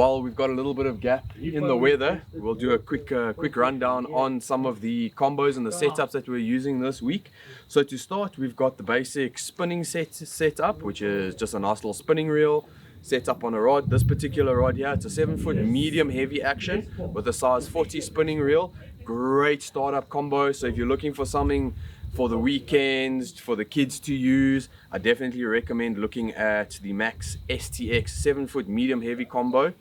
while we've got a little bit of gap in the weather, we'll do a quick rundown on some of the combos and the setups that we're using this week. So to start, we've got the basic spinning set up, which is just a nice little spinning reel set up on a rod. This particular rod here, it's a 7-foot medium heavy action with a size 40 spinning reel. Great startup combo. So if you're looking for something for the weekends, for the kids to use, I definitely recommend looking at the Max STX 7-foot medium heavy combo.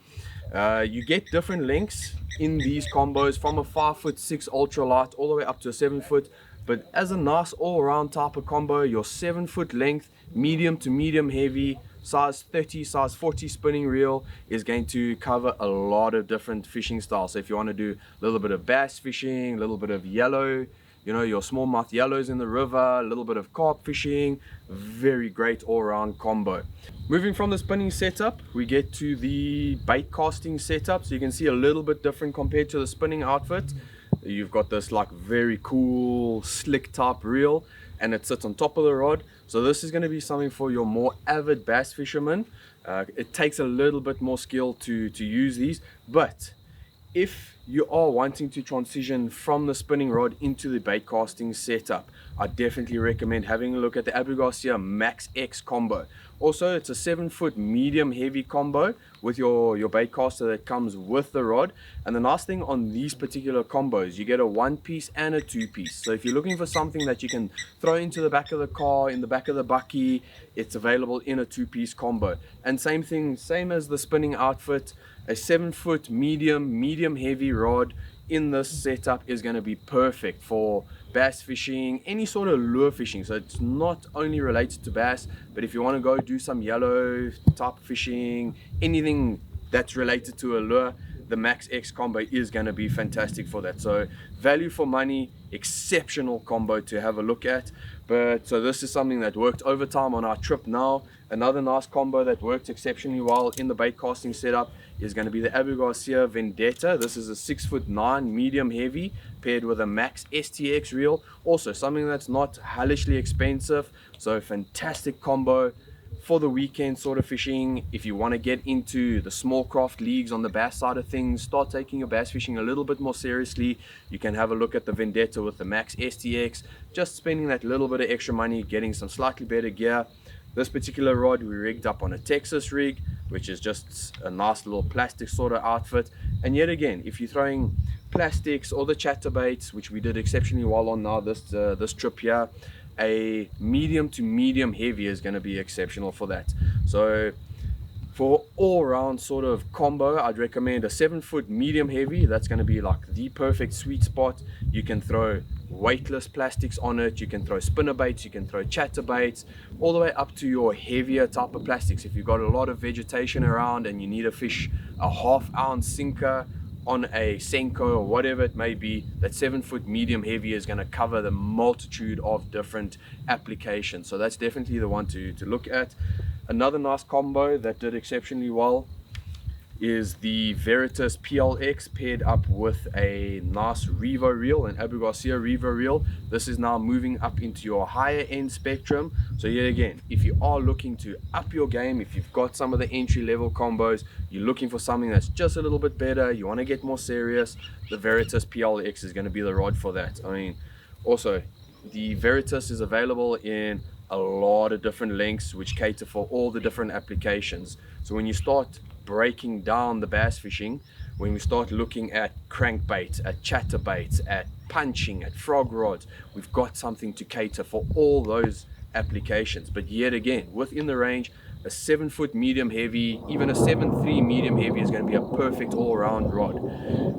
You get different lengths in these combos, from a 5'6" ultralight all the way up to a 7-foot. But as a nice all-round type of combo, your 7-foot length, medium to medium heavy, size 30, size 40 spinning reel is going to cover a lot of different fishing styles. So if you want to do a little bit of bass fishing, a little bit of yellow, you know, your smallmouth yellows in the river, a little bit of carp fishing, very great all-round combo. Moving from the spinning setup, we get to the bait casting setup. So you can see a little bit different compared to the spinning outfit. You've got this like very cool slick type reel, and it sits on top of the rod. So this is going to be something for your more avid bass fishermen. It takes a little bit more skill to use these, but if you are wanting to transition from the spinning rod into the bait casting setup, I definitely recommend having a look at the Abu Garcia Max X combo. Also, it's a 7-foot medium heavy combo with your bait caster that comes with the rod. And the nice thing on these particular combos, you get a 1-piece and a 2-piece. So if you're looking for something that you can throw into the back of the car, in the back of the bucky, it's available in a 2-piece combo. And same thing, same as the spinning outfit, a 7-foot medium heavy rod in this setup is going to be perfect for bass fishing, any sort of lure fishing. So it's not only related to bass, but if you want to go do some yellow type fishing, anything that's related to a lure, the Max X combo is going to be fantastic for that. So value for money, exceptional combo to have a look at. But so this is something that worked overtime on our trip now. Another nice combo that works exceptionally well in the bait casting setup is going to be the Abu Garcia Vendetta. This is a 6'9" medium heavy paired with a Max STX reel. Also something that's not hellishly expensive. So fantastic combo for the weekend sort of fishing. If you want to get into the small craft leagues on the bass side of things, start taking your bass fishing a little bit more seriously, you can have a look at the Vendetta with the Max STX. Just spending that little bit of extra money, getting some slightly better gear. This particular rod we rigged up on a Texas rig, which is just a nice little plastic sort of outfit. And yet again, if you're throwing plastics or the chatterbaits, which we did exceptionally well on now this trip here, a medium to medium heavy is going to be exceptional for that. So for all-round sort of combo, I'd recommend a 7-foot medium heavy. That's going to be like the perfect sweet spot. You can throw weightless plastics on it, you can throw spinner baits, you can throw chatterbaits, all the way up to your heavier type of plastics. If you've got a lot of vegetation around and you need to fish a 1/2 ounce sinker on a Senko or whatever it may be, that 7-foot medium heavy is going to cover the multitude of different applications. So that's definitely the one to look at. Another nice combo that did exceptionally well is the Veritas PLX paired up with a nice Revo reel, an Abu Garcia Revo reel. This is now moving up into your higher end spectrum. So yet again, if you are looking to up your game, if you've got some of the entry level combos, you're looking for something that's just a little bit better, you want to get more serious, the Veritas PLX is going to be the rod for that. I mean, also the Veritas is available in a lot of different lengths which cater for all the different applications. So when you start breaking down the bass fishing, when we start looking at crankbaits, at chatterbaits, at punching, at frog rods, we've got something to cater for all those applications. But yet again, within the range, a 7-foot medium heavy, even a 7.3 medium heavy is going to be a perfect all-round rod.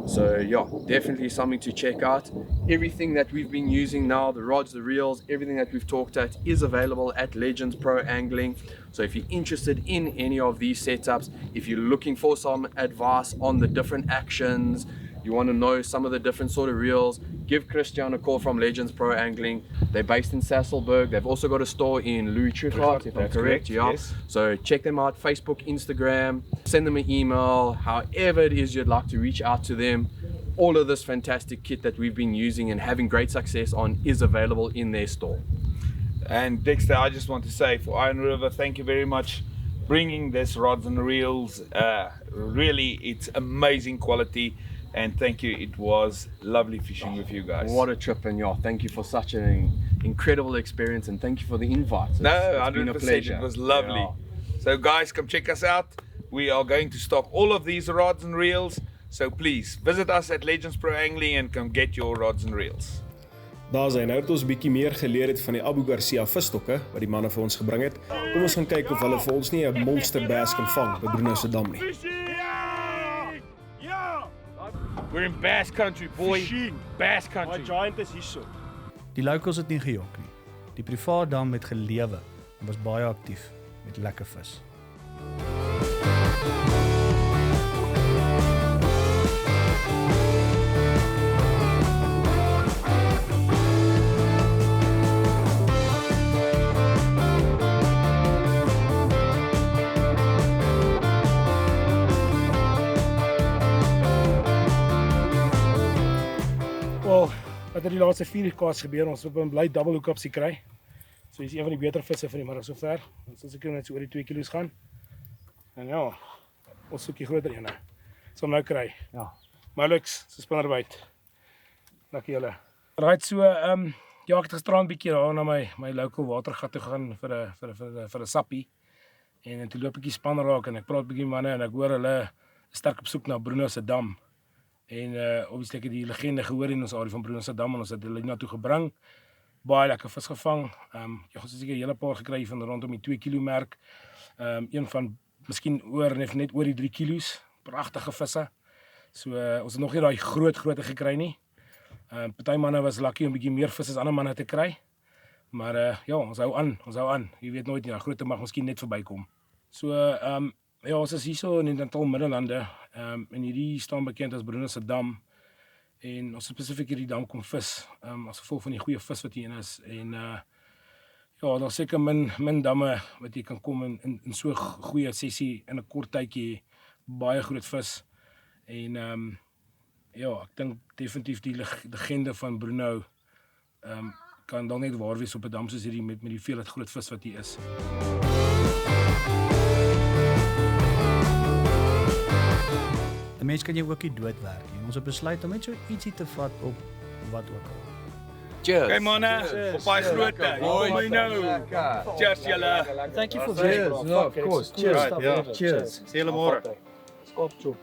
So yeah, definitely something to check out. Everything that we've been using now, the rods, the reels, everything that we've talked at is available at Legends Pro Angling. So if you're interested in any of these setups, if you're looking for some advice on the different actions, you want to know some of the different sort of reels, give Christian a call from Legends Pro Angling. They're based in Sasolburg. They've also got a store in Louis Trichardt, if I'm correct. Yeah. Yes. So check them out, Facebook, Instagram, send them an email, however it is you'd like to reach out to them. All of this fantastic kit that we've been using and having great success on is available in their store. And Dexter, I just want to say for Iron River, thank you very much bringing this rods and reels really, it's amazing quality. And thank you. It was lovely fishing with you guys. What a trip, and yeah, thank you for such an incredible experience, and thank you for the invite. No, it's been a 100%. pleasure. It was lovely. Yeah. So guys, come check us out. We are going to stock all of these rods and reels. So please visit us at Legends Pro Angling and come get your rods and reels. Daar zijn nou het ons bietjie meer geleer het van die Abu Garcia visstokke wat die manne vir ons gebring het. Kom ons gaan kyk of hulle vir ons nie 'n monster bass kan vang by Bruno se dam nie. We're in Bass Country, boy. Fishing. Bass Country. My giant is hierso. Die locals het nie gejok nie. Die privaat dam het gelewe en was baie aktief met lekker vis. Wat die laaste 4 kaas gebeur, ons het 'n bly double hookups gekry. So dis een van die beter visse van die middag sover. Ons is net so oor die 2 kilos gaan. En ja, ons soek die groter ene. Sal nou kry. Ja. Malux, so spinnerbyt. Dankie julle. Right, so ja, ek het gisterand bietjie daar na my local watergat toe gaan vir 'n sappie. En toe loop ek die span raak en ek praat bietjie manne en ek hoor hulle sterk op soek na Bruno se dam. En obviously ek het die legende gehoor in ons area van Bruno se dam en ons het hulle na toe gebring. Baie lekker vis gevang. Ja, ons het seker 'n hele paar gekry van rondom die 2 kilo merk. Een van miskien net oor die 3 kilos. Pragtige visse. So ons het nog nie daai grootte gekry nie. Party manne was lucky om 'n bietjie meer vis as ander manne te kry. Maar ja, ons hou aan. Jy weet nooit nie, daai grootte mag miskien net verbykom. So ja, ons is hierso in die Natal Middellande. En hierdie staan bekend as Bruno se dam. En ons spesifiek hierdie dam kom vis. As gevolg van die goeie vis wat hierin is. En ja, daar's seker min damme wat jy kan kom in so 'n goeie sessie in 'n kort tydjie. Baie groot vis. En ja, ek dink definitief die legende van Bruno kan dan net waar wees op 'n dam soos hierdie met die hoeveelheid groot vis wat hier is. 'n Mens kan jou ook nie doodwerk nie. Ons het besluit om net so ietsie te vat op wat ook al. Cheers. Okay manne, op baie grootte. Mooi nou. Cheers julle. Thank you for Cheers. visiting. No, of course. Cheers. Ja. Cheers. Sien julle môre. Skopchop.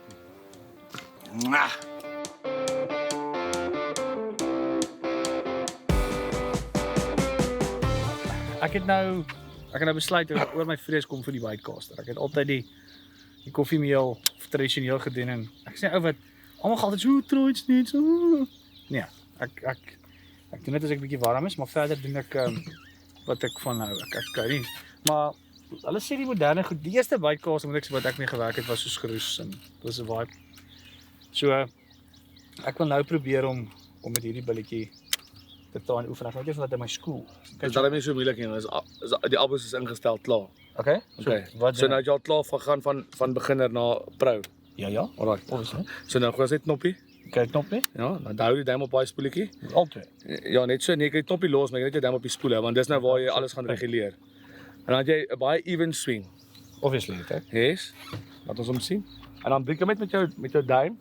Mwah. Ek het nou besluit oor my vrees kom vir die whitecaster. Ek het altyd die koffiemeel tradisioneel gedoen en ek sê ou wat almal gaan altyd so trots net so. Nee, ek doen dit as ek bietjie warm is, maar verder doen ek wat ek van hou. Ek kan nie. Maar hulle sê die moderne goed, die eerste whitecaster moet ek sê wat ek mee gewerk het was so skroes en dit was 'n vibe. So ek wil nou probeer om met hierdie billetjie te taan oefen. Ek weet jy wat in my skool. Dit is daarom nie so moeilik nie. Die albums is ingestel klaar. Okay. So nou het jy al klaar gegaan van beginner na pro. Ja. Alright. Obviously. So nou gaan ons net knoppie. Kyk knop nie. Ja, dan hou jy die duim op daai spoeletjie. Altyd. Ja, net so, nee, jy kan die knoppie los, maar jy net jou duim op die spoel hou want dis nou waar jy alles gaan reguleer. En dan het jy 'n baie even swing. Obviously, okay. Yes. Laat ons hom sien. En dan breek hom met jou duim.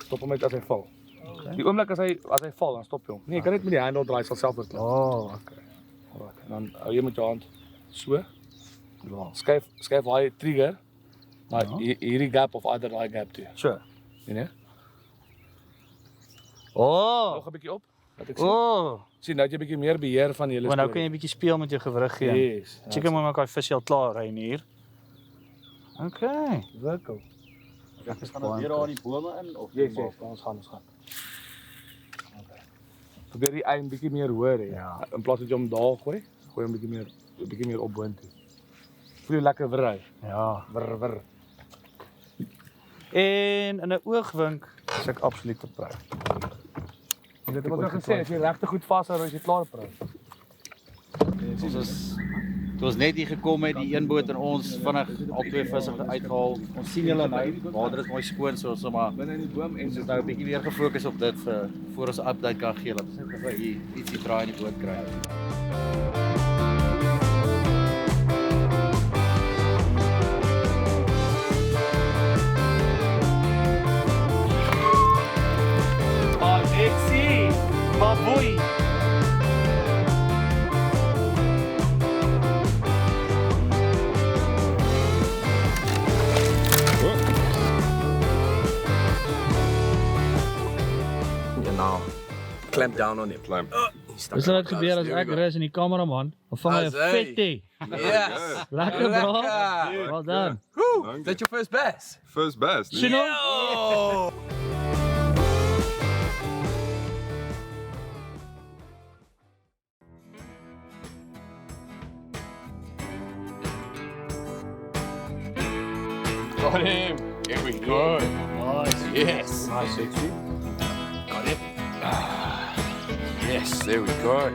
Stop hom net as hy val. Okay. Die oomblik as hy val, dan stop jy hom. Nee, jy kan net met die handle draai, sal self oorklap. Oh, okay. Alright. En dan hou jy met jou hand so. Ja, skuif daai trigger. Maar hierdie gap of either daai gap toe. Sure. Nee. Oh. Nog 'n bietjie op. Laat ek sien. Oh. Sien, nou het jy 'n bietjie meer beheer van julle Maar nou kan jy 'n bietjie speel met jou gewrig gee. Yes. Chicken moet maak daai vis al klaar ry hier. Okay. Lekker. Ek is Gaan weer daar die bome in of Yes, ons gaan. Okay. Probeer die ei 'n bietjie meer hoor hè. Ja. In plaas dat jy hom daar gooi hom 'n bietjie meer op boontoe. Voel jy lekker wry? Ja. Wr. En in 'n oogwink is ek absoluut te proud. Dit het ook gesê as jy regtig goed vashou, as jy klaar praat. Ons was net hier gekom met die een boot en ons vinnig al 2 visse uitgehaal. Ons sien julle nou, water is mooi skoon so ons maar binne in die boom en ons is nou 'n bietjie meer gefokus op dit vir voor ons 'n update kan gee dat ons net gou hier ietsie draai in die boot kry. Oi. And now clamp down on him. Climb. Dis wat gebeur as ek rus en die kameraman, dan vang hy 'n vetty. Yes. Lekker bro. Lekker. Well done. Woo. Is that your first bass? First bass. Sien hom? Oh. Got him. Here we go. Nice. Yes. Nice, sexy. Got it. Yes, there we go.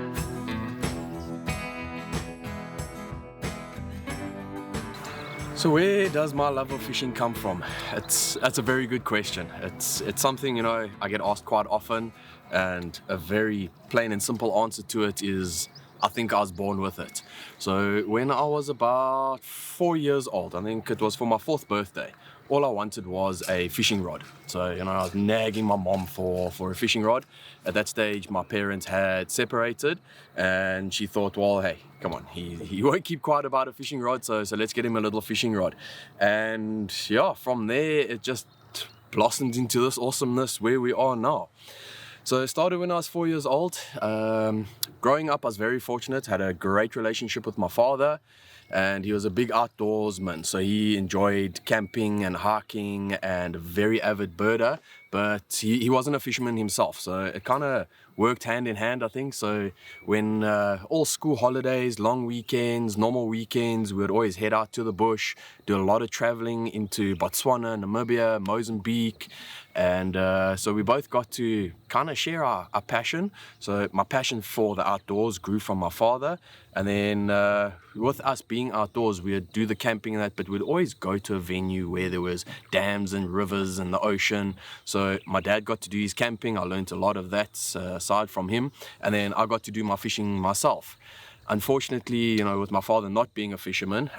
So where does my love of fishing come from? That's a very good question. It's something, you know, I get asked quite often, and a very plain and simple answer to it is I think I was born with it. So when I was about 4 years old, I think it was for my 4th birthday, all I wanted was a fishing rod. So, you know, I was nagging my mom for a fishing rod. At that stage, my parents had separated, and she thought, well, hey, come on, he won't keep quiet about a fishing rod, so let's get him a little fishing rod. And yeah, from there, it just blossomed into this awesomeness where we are now. So it started when I was 4 years old. Growing up, I was very fortunate, had a great relationship with my father, and he was a big outdoorsman. So he enjoyed camping and hiking and a very avid birder, but he wasn't a fisherman himself. So it kind of worked hand in hand, I think. So when all school holidays, long weekends, normal weekends, we would always head out to the bush, do a lot of traveling into Botswana, Namibia, Mozambique. And so we both got to kind of share our passion. So my passion for the outdoors grew from my father, and then with us being outdoors, we would do the camping and that, but we'd always go to a venue where there was dams and rivers and the ocean. So my dad got to do his camping. I learned a lot of that aside from him, and then I got to do my fishing myself. Unfortunately, you know, with my father not being a fisherman,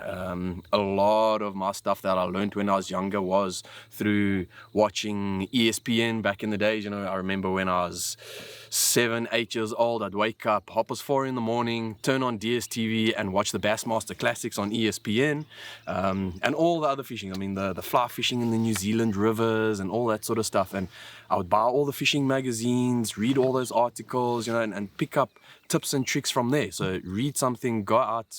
a lot of my stuff that I learned when I was younger was through watching ESPN back in the days. You know, I remember when I was 7, 8 years old, I'd wake up, 4:30 in the morning, turn on DSTV and watch the Bassmaster Classics on ESPN, and all the other fishing. I mean, the fly fishing in the New Zealand rivers and all that sort of stuff. And I would buy all the fishing magazines, read all those articles, you know, and pick up tips and tricks from there. So read something, go out,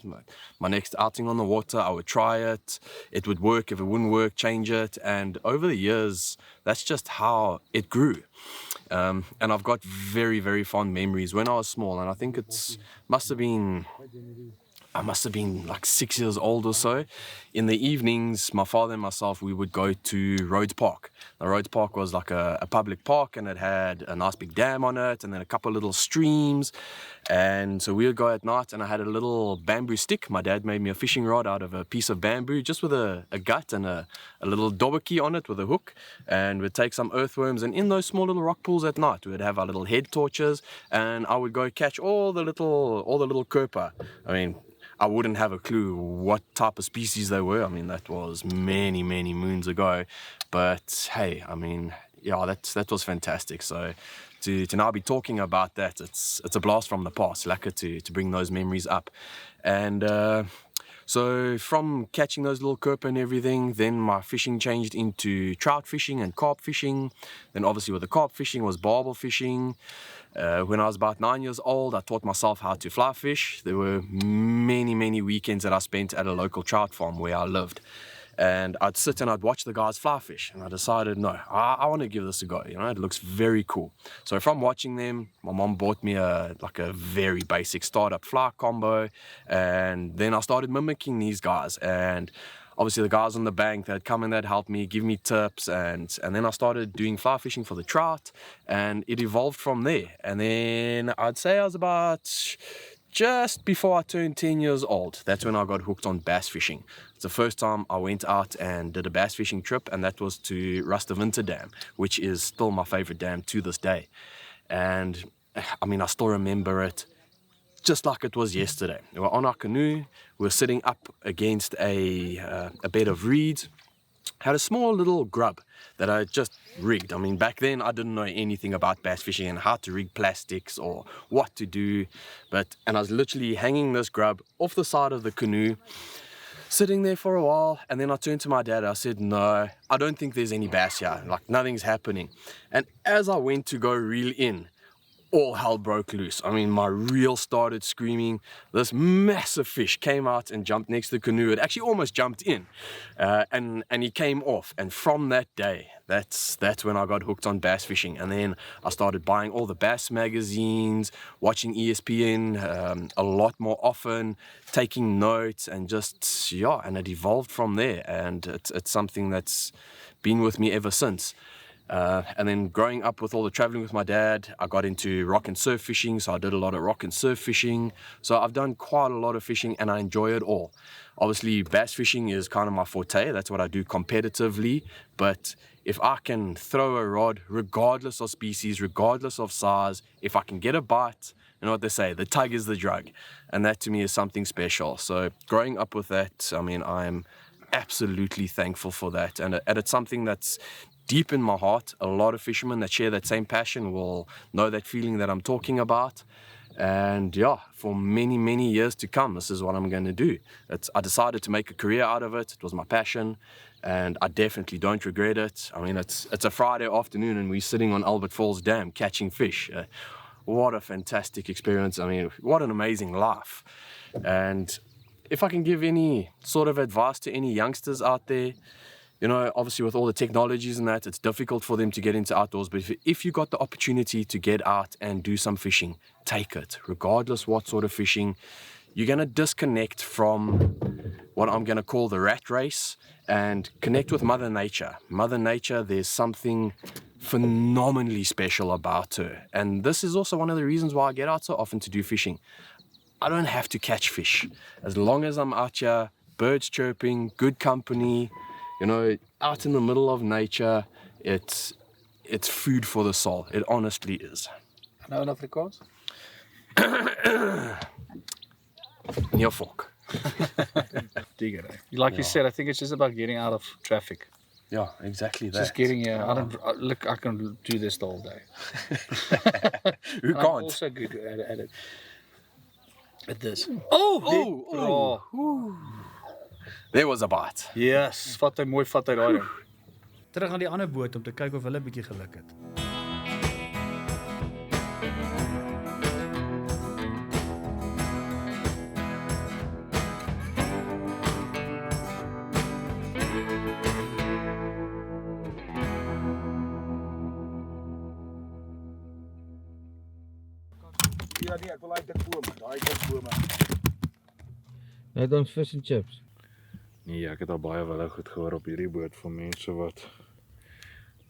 my next outing on the water, I would try it. It would work. If it wouldn't work, change it. And over the years, that's just how it grew. And I've got very, very fond memories when I was small. And I think I must have been like 6 years old or so. In the evenings, my father and myself, we would go to Rhodes Park. Now, Rhodes Park was like a public park, and it had a nice big dam on it, and then a couple of little streams. And so we would go at night, and I had a little bamboo stick. My dad made me a fishing rod out of a piece of bamboo, just with a gut and a little dobberkey on it with a hook. And we'd take some earthworms, and in those small little rock pools at night, we'd have our little head torches, and I would go catch all the little kerpa. I mean, I wouldn't have a clue what type of species they were. I mean, that was many, many moons ago. But hey, I mean, yeah, that was fantastic. So to now be talking about that, it's a blast from the past. Lekker to bring those memories up. And so from catching those little kerpa and everything, then my fishing changed into trout fishing and carp fishing. Then obviously with the carp fishing was barbel fishing. When I was about 9 years old, I taught myself how to fly fish. There were many, many weekends that I spent at a local trout farm where I lived. And I'd sit and I'd watch the guys fly fish. And I decided, no, I want to give this a go. You know, it looks very cool. So from watching them, my mom bought me a very basic startup fly combo. And then I started mimicking these guys. And obviously the guys on the bank that come and that helped me, give me tips, and then I started doing fly fishing for the trout, and it evolved from there. And then I'd say I was about just before I turned 10 years old. That's when I got hooked on bass fishing. It's the first time I went out and did a bass fishing trip, and that was to Rustenwinter Dam, which is still my favorite dam to this day. And I mean, I still remember it just like it was yesterday. We were on our canoe, we were sitting up against a bed of reeds, had a small little grub that I just rigged. I mean, back then I didn't know anything about bass fishing and how to rig plastics or what to do. And I was literally hanging this grub off the side of the canoe, sitting there for a while, and then I turned to my dad. I said, no, I don't think there's any bass here. Like, nothing's happening. And as I went to go reel in, all hell broke loose. I mean, my reel started screaming. This massive fish came out and jumped next to the canoe. It actually almost jumped in, and he came off. And from that day, that's when I got hooked on bass fishing. And then I started buying all the bass magazines, watching ESPN a lot more often, taking notes, and and it evolved from there. And it's something that's been with me ever since. And then growing up with all the traveling with my dad, I got into rock and surf fishing, so I did a lot of rock and surf fishing. So I've done quite a lot of fishing and I enjoy it all. Obviously, bass fishing is kind of my forte. That's what I do competitively. But if I can throw a rod, regardless of species, regardless of size, if I can get a bite, you know what they say, the tug is the drug. And that to me is something special. So growing up with that, I mean, I'm absolutely thankful for that. And it's something that's deep in my heart. A lot of fishermen that share that same passion will know that feeling that I'm talking about. And yeah, for many, many years to come, this is what I'm going to do. I decided to make a career out of it. It was my passion, and I definitely don't regret it. I mean, it's a Friday afternoon and we're sitting on Albert Falls Dam catching fish. What a fantastic experience. I mean, what an amazing life. And if I can give any sort of advice to any youngsters out there, you know, obviously with all the technologies and that, it's difficult for them to get into outdoors. But if you got the opportunity to get out and do some fishing, take it. Regardless what sort of fishing, you're going to disconnect from what I'm going to call the rat race and connect with Mother Nature. Mother Nature, there's something phenomenally special about her. And this is also one of the reasons why I get out so often to do fishing. I don't have to catch fish. As long as I'm out here, birds chirping, good company, you know, out in the middle of nature, it's food for the soul. It honestly is. Nou in Afrikaans? Near fork. Like you said, I think it's just about getting out of traffic. Yeah, exactly that. Just getting look, I can do this the whole day. Who can't? I'm also good at it. At this. Oh! There was a bite. Yes, vat hy mooi, vat hy daai ding. Terug aan die ander boot om te kyk of hulle 'n bietjie geluk het. Ja nee, ek wil daai dik bome. Net ons fish and chips. Nee, ek het al baie wel goed gehoor op hierdie boot van mense wat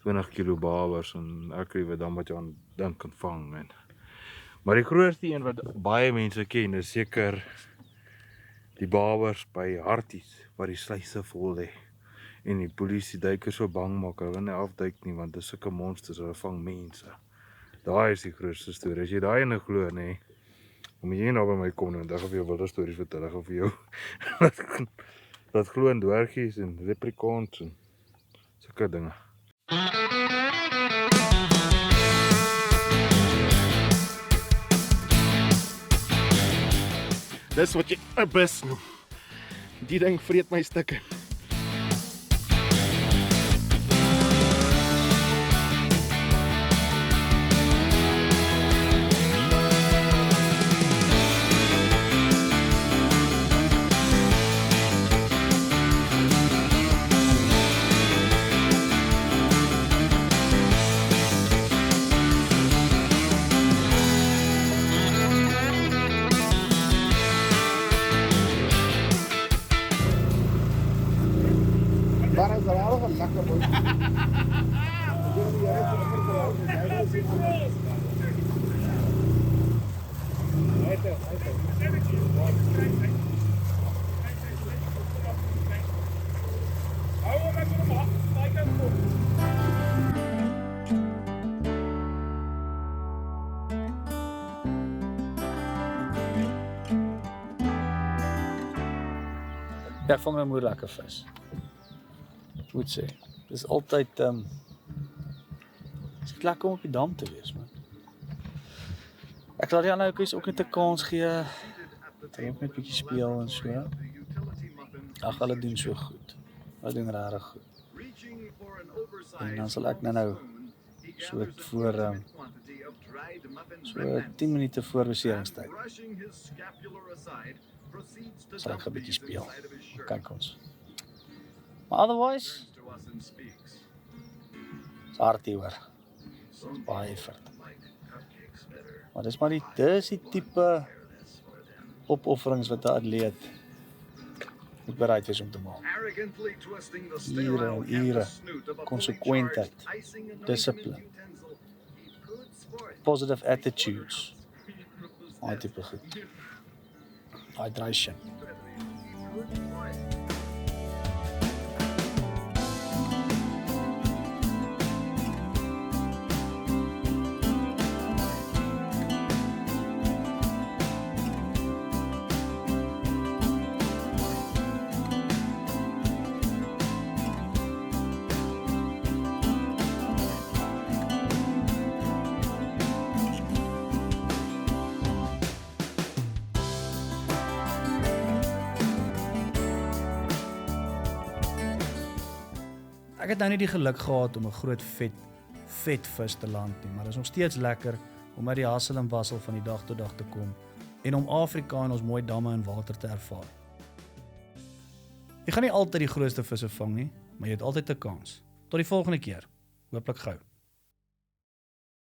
20 kilo babers en ek weet dan wat jy aan dink kan vang. Maar die grootste een wat baie mense ken is seker die babers by Harties waar die sluise vol lê. En die polisie duikers so bang maak, hulle wil nie afduik nie want dis sulke monsters, hulle vang mense. Daai is die grootste storie. As jy daai ene glo, nê, om jy nou by my kom en dan gaan vir jou wilde stories vertel, ek gaan vir jou dat glo in dwergies en leprechauns en sulke dinge. Dis wat jy 'n bus noem. Die ding vreet my stukke. Ja, vang 'n moeilike vis. moet sê, dis altyd is lekker om op die dam te wees, man. Ek laat die ander oukies ook net 'n kans gee, dat hulle ook net 'n bietjie speel en so. Ag, hulle doen so goed. Hulle doen regtig goed. En dan sal ek nou so voor so 10 minute voor beseringstyd sal ek 'n bietjie speel. Kyk ons. Maar otherwise, is hard hier hoor. Baie effort. Maar dis maar dis die tipe opofferings wat 'n atleet moet bereid wees om te maak. Ure en ure, konsekwentheid, dissipline, positive attitudes, daai tipe goed. Hydration. Ek het nou nie die geluk gehad om 'n groot vet vis te land nie, maar dit is nog steeds lekker om uit die hassel en wassel van die dag tot dag te kom en om Afrika en ons mooi damme en water te ervaar. Jy gaan nie altyd die grootste visse vang nie, maar jy het altyd 'n kans. Tot die volgende keer. Hooplik gou.